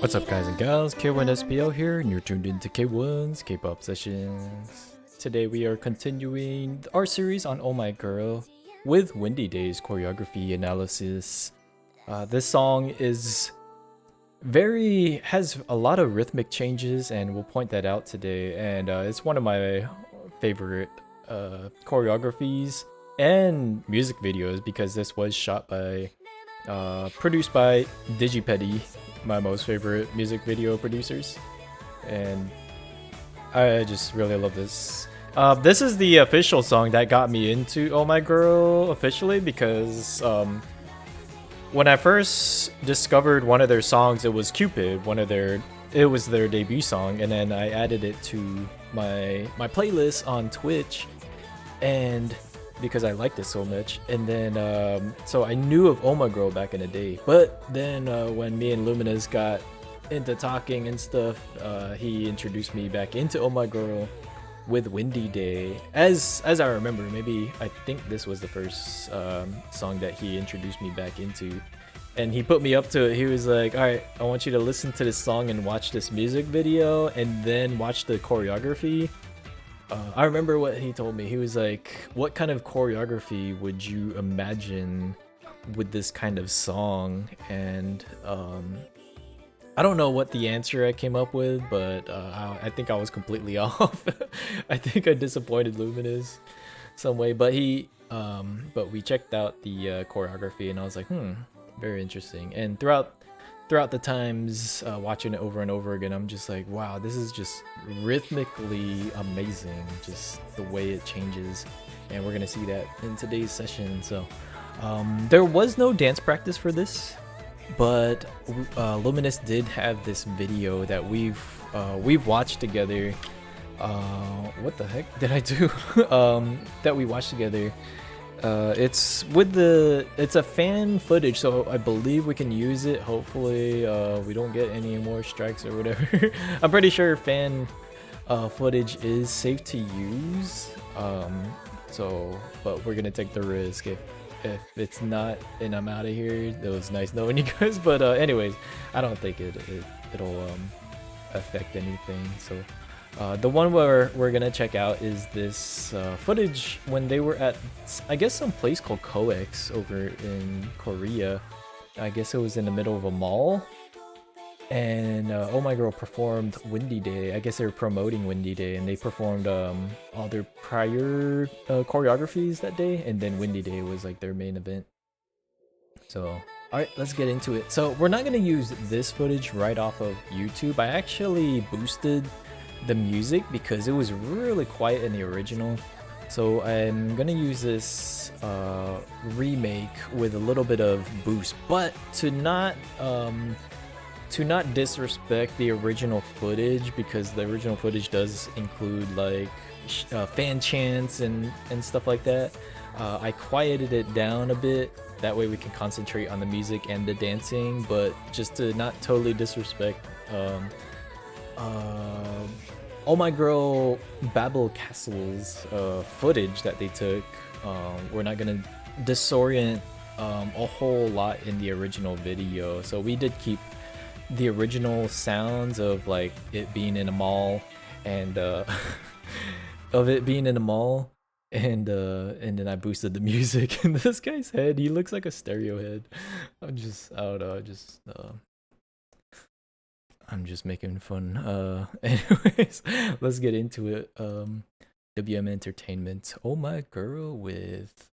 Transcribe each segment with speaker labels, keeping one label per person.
Speaker 1: What's up, guys and gals? K1SPL here, and you're tuned into K1's K-pop sessions. Today we are continuing our series on Oh My Girl with Windy Day's choreography analysis. This song has a lot of rhythmic changes, and we'll point that out today. And it's one of my favorite choreographies and music videos because this was shot by, produced by Digipedi, my most favorite music video producers, and I just really love this. This is the official song that got me into Oh My Girl officially because when I first discovered one of their songs, it was Cupid, it was their debut song, and then I added it to my playlist on Twitch, and because I liked it so much, and then so I knew of Oh My Girl back in the day, but then when me and Luminous got into talking and stuff, he introduced me back into Oh My Girl with Windy Day. As I remember, I think this was the first song that he introduced me back into, and he put me up to it. He was like, alright, I want you to listen to this song and watch this music video and then watch the choreography. I remember what he told me. He was like, what kind of choreography would you imagine with this kind of song? And I don't know what the answer I came up with, but I think I was completely off. I think I disappointed Luminous some way, but but we checked out the choreography, and I was like, very interesting. And throughout the times watching it over and over again, I'm just like, wow, this is just rhythmically amazing, just the way it changes, and we're gonna see that in today's session. So there was no dance practice for this, but Luminous did have this video that we've watched together. What the heck did I do? That we watched together. It's a fan footage, so I believe we can use it. Hopefully we don't get any more strikes or whatever. I'm pretty sure fan footage is safe to use, but we're gonna take the risk. If it's not, and I'm out of here, it was nice knowing you guys, but anyways, I don't think it'll affect anything. So the one where we're gonna check out is this footage when they were at, I guess, some place called CoEx over in Korea. I guess it was in the middle of a mall, and Oh My Girl performed Windy Day. I guess they were promoting Windy Day, and they performed all their prior choreographies that day, and then Windy Day was like their main event. So alright, let's get into it. So we're not gonna use this footage right off of YouTube. I actually boosted the music because it was really quiet in the original, so I'm gonna use this remake with a little bit of boost, but to not disrespect the original footage, because the original footage does include like fan chants and stuff like that. I quieted it down a bit, that way we can concentrate on the music and the dancing, but just to not totally disrespect Oh My Girl Babel Castle's footage that they took. We're not gonna disorient a whole lot in the original video, so we did keep the original sounds of like it being in a mall, and and then I boosted the music. And this guy's head, he looks like a stereo head. I don't know, I'm just making fun. Anyways, let's get into it. WM Entertainment, Oh My Girl with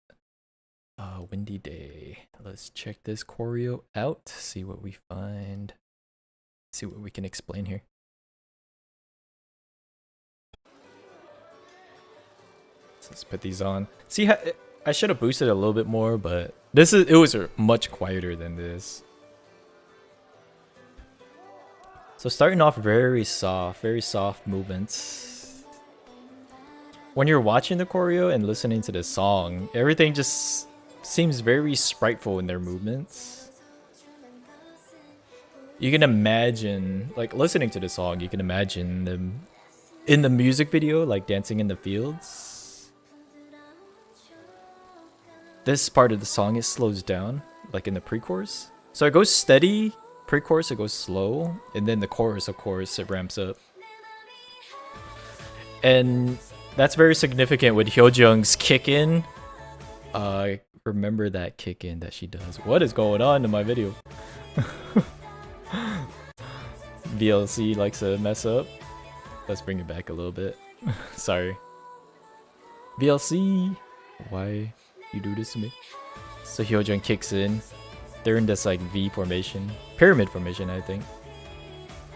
Speaker 1: Windy Day. Let's check this choreo out, see what we find, see what we can explain here. So let's put these on. See how I should have boosted a little bit more, but it was much quieter than this. So starting off very soft movements. When you're watching the choreo and listening to the song, everything just seems very spriteful in their movements. You can imagine, like listening to the song, you can imagine them in the music video, like dancing in the fields. This part of the song, it slows down, like in the pre-chorus. So it goes steady, pre-chorus it goes slow, and then the chorus, of course, it ramps up. And that's very significant with Hyojeong's kick-in. Remember that kick-in that she does. What is going on in my video? VLC likes to mess up. Let's bring it back a little bit. Sorry. VLC, why you do this to me? So Hyojeong kicks in. They're in this like V formation, pyramid formation, I think.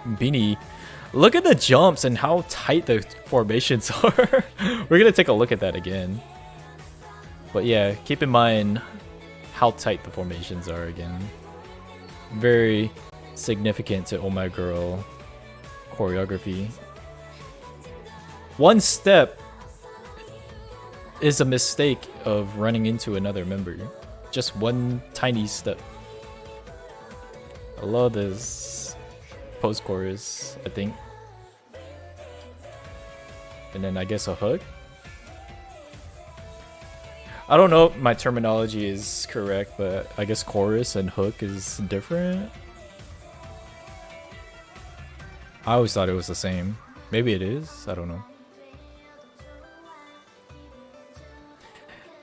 Speaker 1: Beanie, look at the jumps and how tight the formations are. We're gonna take a look at that again. But yeah, keep in mind how tight the formations are again. Very significant to Oh My Girl choreography. One step is a mistake of running into another member. Just one tiny step. I love this post-chorus, I think. And then I guess a hook. I don't know if my terminology is correct, but I guess chorus and hook is different. I always thought it was the same. Maybe it is, I don't know.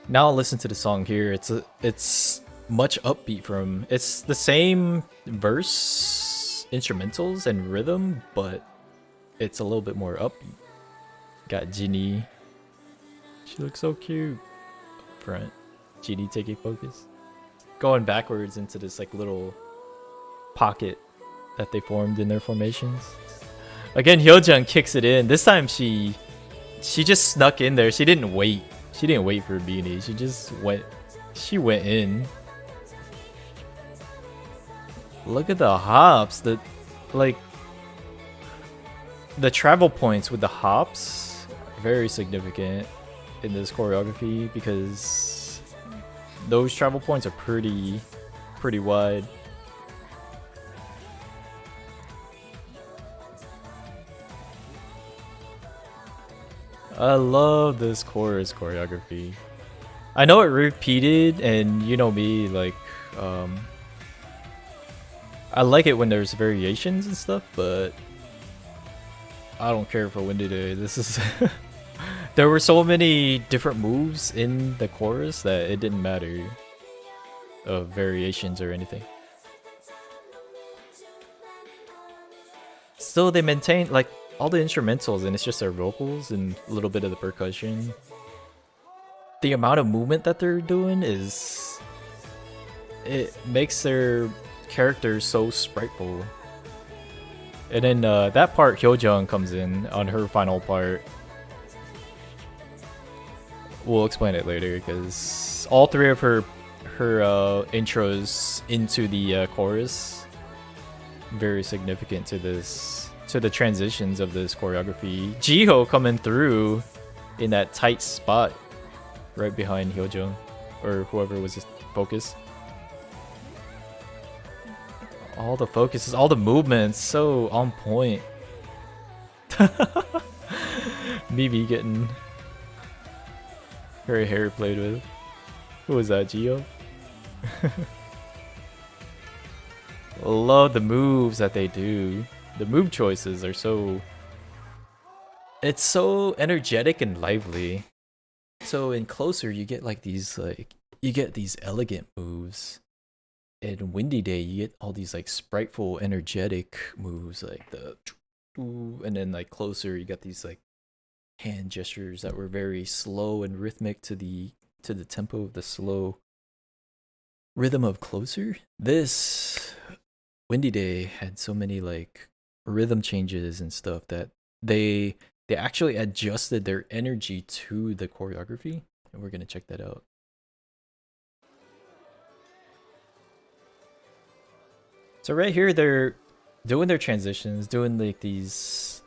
Speaker 1: Now I'll listen to the song here. It's much upbeat from. It's the same verse, instrumentals, and rhythm, but it's a little bit more upbeat. Got Ginny. She looks so cute. Front. Ginny taking focus. Going backwards into this like little pocket that they formed in their formations. Again, Hyojeong kicks it in. This time she just snuck in there. She didn't wait. She didn't wait for a Beanie. She just went. She went in. Look at the hops. The travel points with the hops are very significant in this choreography because those travel points are pretty wide. I love this chorus choreography. I know it repeated, and you know me, like, I like it when there's variations and stuff, but I don't care for Windy Day. This is... There were so many different moves in the chorus that it didn't matter of variations or anything. Still, they maintain, like, all the instrumentals, and it's just their vocals and a little bit of the percussion. The amount of movement that they're doing is... It makes their characters so spriteful. And then that part, Hyojeong comes in on her final part. We'll explain it later, because all three of her intros into the chorus very significant to this, to the transitions of this choreography. Jiho coming through in that tight spot right behind Hyojeong, or whoever was his focus. All the focuses, all the movements, so on point. Mimi getting her hair played with. Who was that, Gio? Love the moves that they do. The move choices are so... It's so energetic and lively. So in Closer, you get like these, like, you get these elegant moves. In Windy Day, you get all these like spriteful, energetic moves, like the... And then like Closer, you got these like hand gestures that were very slow and rhythmic to the tempo of the slow rhythm of Closer. This Windy Day had so many like rhythm changes and stuff that they actually adjusted their energy to the choreography, and we're gonna check that out. So right here they're doing their transitions, doing like these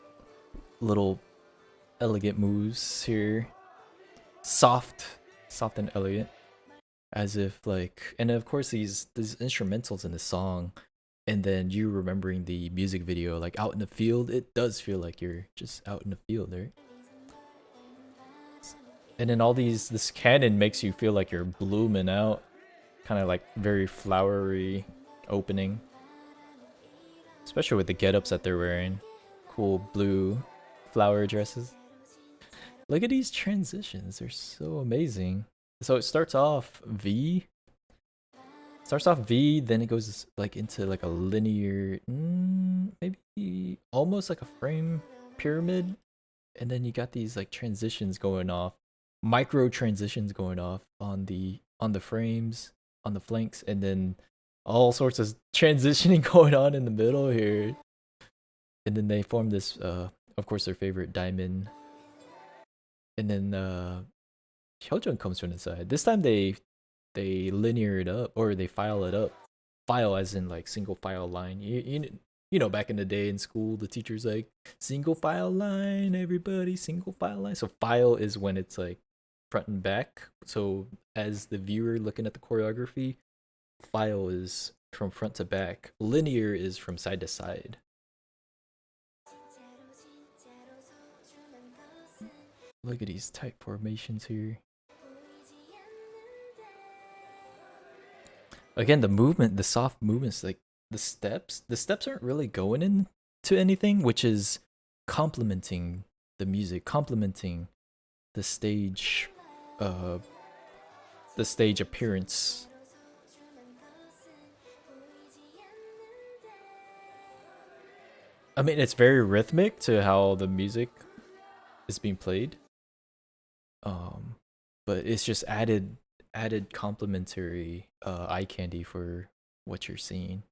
Speaker 1: little elegant moves here. Soft and elegant. As if like, and of course these instrumentals in the song, and then you remembering the music video, like out in the field, it does feel like you're just out in the field, right? And then all this canon makes you feel like you're blooming out, kind of like very flowery opening. Especially with the get-ups that they're wearing. Cool blue flower dresses. Look at these transitions, they're so amazing. So it starts off V. Starts off V, then it goes like into like a linear, maybe almost like a frame pyramid. And then you got these like transitions going off, micro transitions going off on the frames, on the flanks, and then all sorts of transitioning going on in the middle here. And then they form this, of course, their favorite diamond. And then Hyojung comes from the side. This time they linear it up, or they file it up. File as in like single file line. You know, back in the day in school, the teacher's like, single file line, everybody, single file line. So file is when it's like front and back. So as the viewer looking at the choreography, file is from front to back. Linear is from side to side. Look at these tight formations here. Again, the movement, the soft movements, like the steps aren't really going into anything, which is complementing the music, complementing the stage appearance. I mean, it's very rhythmic to how the music is being played. But it's just added complementary eye candy for what you're seeing.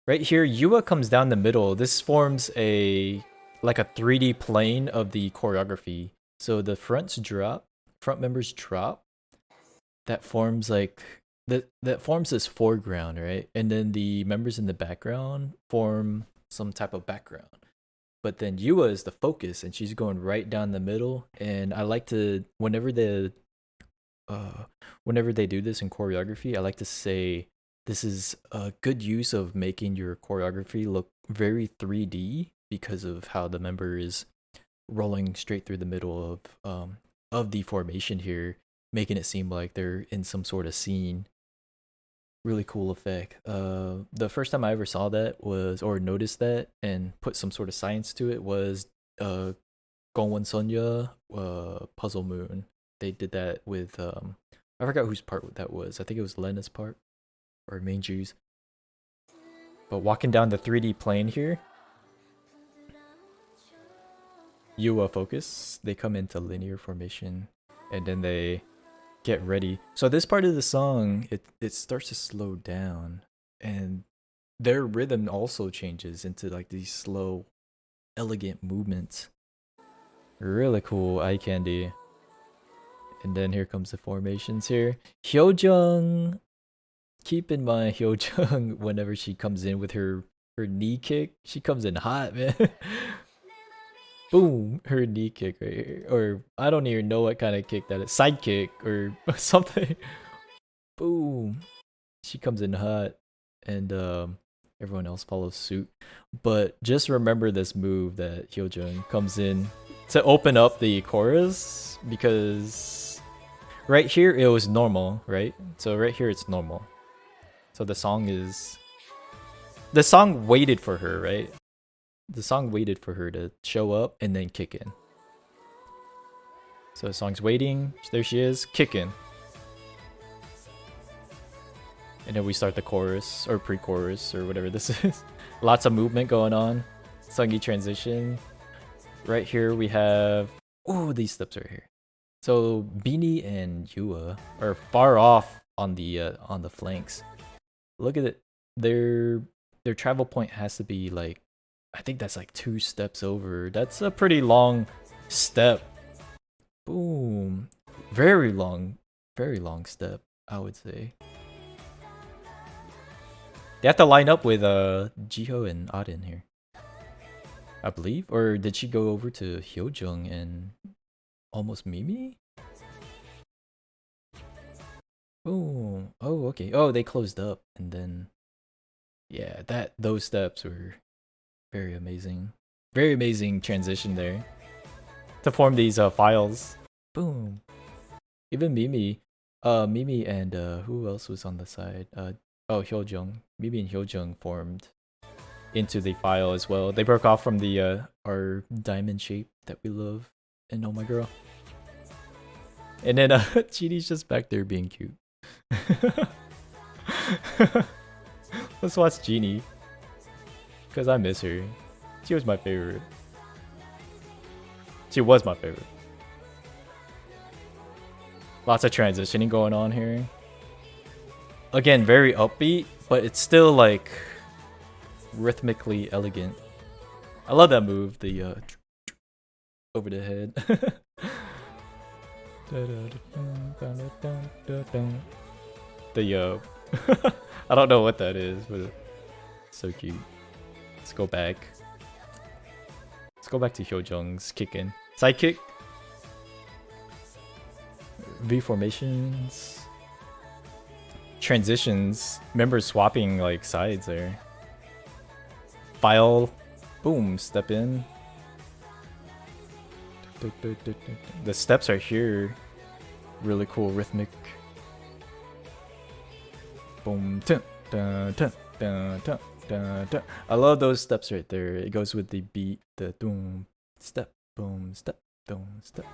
Speaker 1: Right here, Yua comes down the middle. This forms like a 3D plane of the choreography. So the front members drop. That forms like that forms this foreground, right? And then the members in the background form some type of background. But then Yua is the focus, and she's going right down the middle. And I like to, whenever they do this in choreography, I like to say this is a good use of making your choreography look very 3D because of how the member is rolling straight through the middle of the formation here, making it seem like they're in some sort of scene. Really cool effect. The first time I ever saw that was, or noticed that and put some sort of science to it, was Gongwon Sonya Puzzle Moon. They did that with I forgot whose part that was. I think it was Lena's part or Main Ju's. But walking down the 3D plane here, Yua focus, they come into linear formation and then they get ready. So this part of the song, it starts to slow down, and their rhythm also changes into like these slow, elegant movements. Really cool eye candy. And then here comes the formations here. Hyojung, keep in mind Hyojung, whenever she comes in with her knee kick, she comes in hot, man. Boom, her knee kick right here. Or I don't even know what kind of kick that is. Side kick or something. Boom. She comes in hot, and everyone else follows suit. But just remember this move that Hyojung comes in to open up the chorus, because right here it was normal, right? So right here it's normal. So the song waited for her, right? The song waited for her to show up and then kick in. So the song's waiting. There she is, kicking. And then we start the chorus, or pre-chorus, or whatever this is. Lots of movement going on. Sungi transition. Right here we have... Oh, these steps right here. So Beanie and Yua are far off on the flanks. Look at it. Their travel point has to be like, I think that's like 2 steps over. That's a pretty long step. Boom. Very long step, I would say. They have to line up with Jiho and Arin here, I believe. Or did she go over to Hyojung and almost Mimi? Boom. Oh, okay. Oh, they closed up, and then yeah, those steps were very amazing. Very amazing transition there to form these files. Boom. Even Mimi and who else was on the side? Oh, Hyojung. Maybe in Hyojung formed into the file as well. They broke off from the our diamond shape that we love in Oh My Girl. And then Chiri's just back there being cute. Let's watch Genie. Because I miss her. She was my favorite. She was my favorite. Lots of transitioning going on here. Again, very upbeat, but it's still like rhythmically elegant. I love that move, the over the head. The I don't know what that is, but it's so cute. Let's go back. Let's go back to Hyojung's kick in. Side kick. V formations. Transitions. Remember swapping like sides there. File. Boom. Step in. The steps are here. Really cool rhythmic. Boom. Dun, dun, dun, dun, dun, dun, dun. I love those steps right there. It goes with the beat. The boom, step, boom, step, boom, step.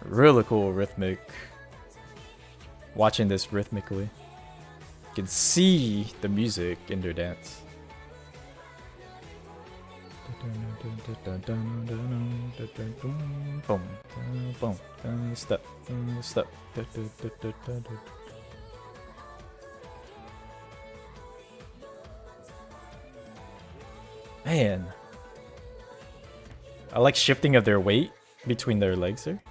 Speaker 1: Really cool rhythmic. Watching this rhythmically. You can see the music in their dance. Boom, boom, step, step. Man, I like shifting of their weight between their legs there.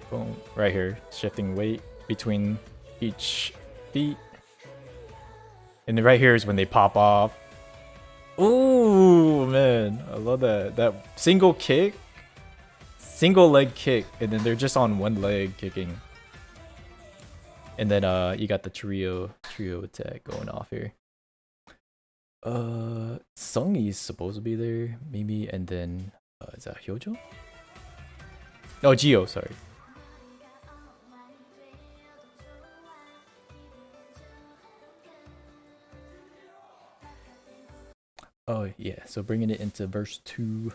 Speaker 1: Boom, right here, shifting weight between each feet. And then right here is when they pop off. Ooh, man, I love that. That single kick, single leg kick, and then they're just on one leg kicking. And then you got the trio attack going off here. Sungee is supposed to be there, maybe, and then is that Hyojo? No, Gio, sorry. Oh yeah, so bringing it into verse 2.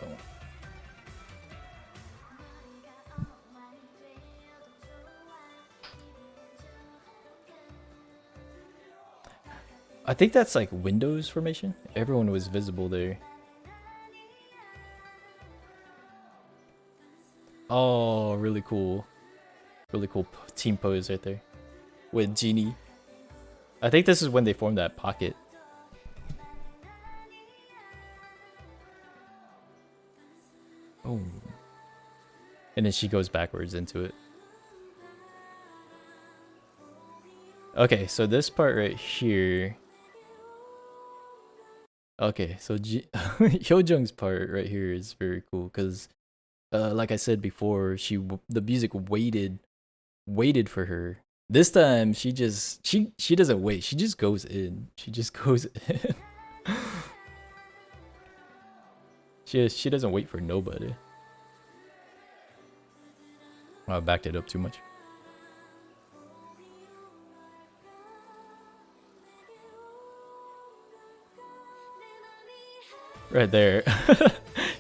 Speaker 1: Oh. I think that's like Windows formation. Everyone was visible there. Oh, really cool. Really cool team pose right there. With Genie. I think this is when they formed that pocket. Oh. And then she goes backwards into it. Okay, so this part right here. Okay, so Hyojung's part right here is very cool because, like I said before, the music waited for her. This time she doesn't wait. She just goes in. She just goes in. she doesn't wait for nobody. I backed it up too much. Right there.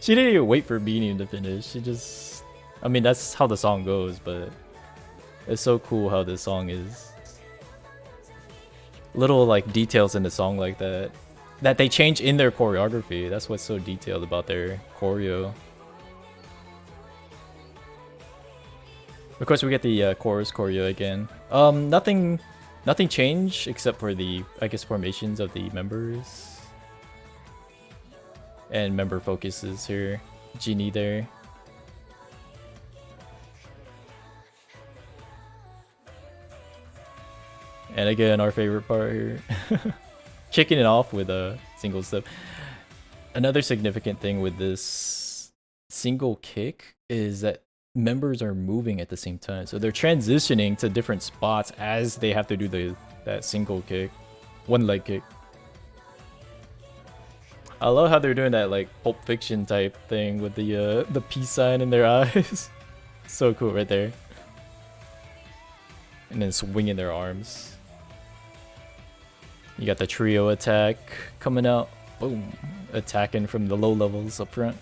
Speaker 1: She didn't even wait for Beanie to finish. She just... I mean, that's how the song goes, but... It's so cool how this song is. Little, like, details in the song like that. That they change in their choreography. That's what's so detailed about their choreo. Of course, we get the chorus choreo again. Nothing changed except for the, I guess, formations of the members. And member focuses here. Genie there. And again, our favorite part here. Kicking it off with a single step. Another significant thing with this single kick is that members are moving at the same time. So they're transitioning to different spots as they have to do that single kick. One leg kick. I love how they're doing that like Pulp Fiction type thing with the peace sign in their eyes. So cool right there. And then swinging their arms. You got the trio attack coming out. Boom. Attacking from the low levels up front.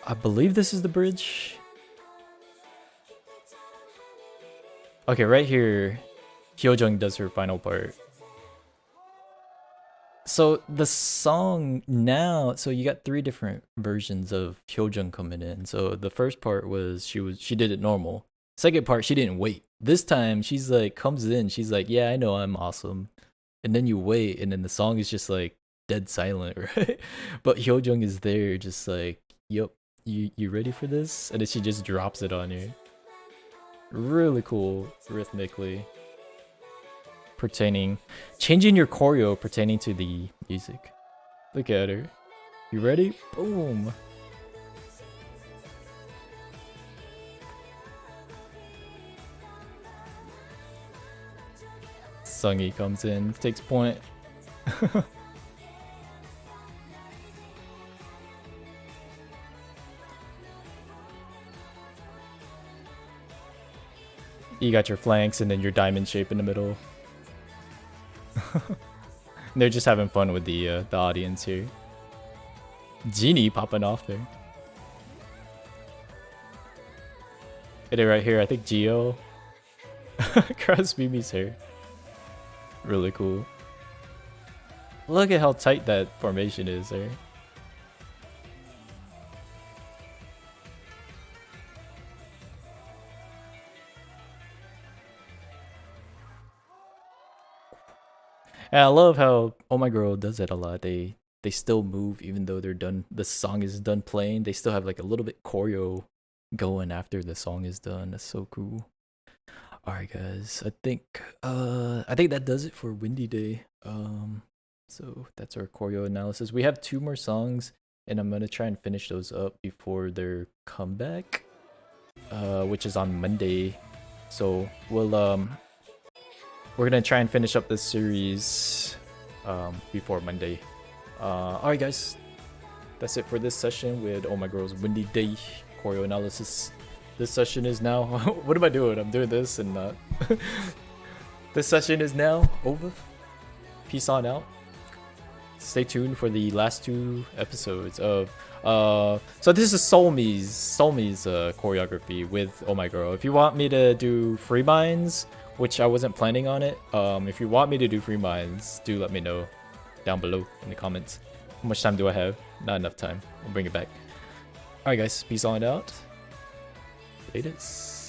Speaker 1: I believe this is the bridge. Okay, right here, Hyojung does her final part. So the song now, so you got 3 different versions of Hyojung coming in. So the first part was she did it normal. Second part, she didn't wait. This time she's like comes in, she's like, yeah, I know I'm awesome. And then you wait, and then the song is just like dead silent, right? But Hyojung is there just like, yup, you ready for this? And then she just drops it on you. Really cool rhythmically. Changing your choreo pertaining to the music. Look at her. You ready? Boom. Sungi comes in, takes point. You got your flanks and then your diamond shape in the middle. They're just having fun with the audience here. Genie popping off there. Hit it right here. I think Geo. Cross Mimi's hair. Really cool. Look at how tight that formation is there. And I love how Oh My Girl does that a lot. They still move even though they're done. The song is done playing. They still have like a little bit choreo going after the song is done. That's so cool. All right, guys. I think that does it for Windy Day. So that's our choreo analysis. We have 2 more songs, and I'm gonna try and finish those up before their comeback, which is on Monday. So we're gonna try and finish up this series before Monday. Alright guys, that's it for this session with Oh My Girl's Windy Day choreo analysis. This session is now what am I doing? I'm doing this and not. This session is now over. Peace on out. Stay tuned for the last 2 episodes of so this is SoulMe's choreography with Oh My Girl. If you want me to do free minds, which I wasn't planning on it, if you want me to do free minds, do let me know down below in the comments. How much time do I have? Not enough time. We'll bring it back. Alright guys, peace on out. Latest.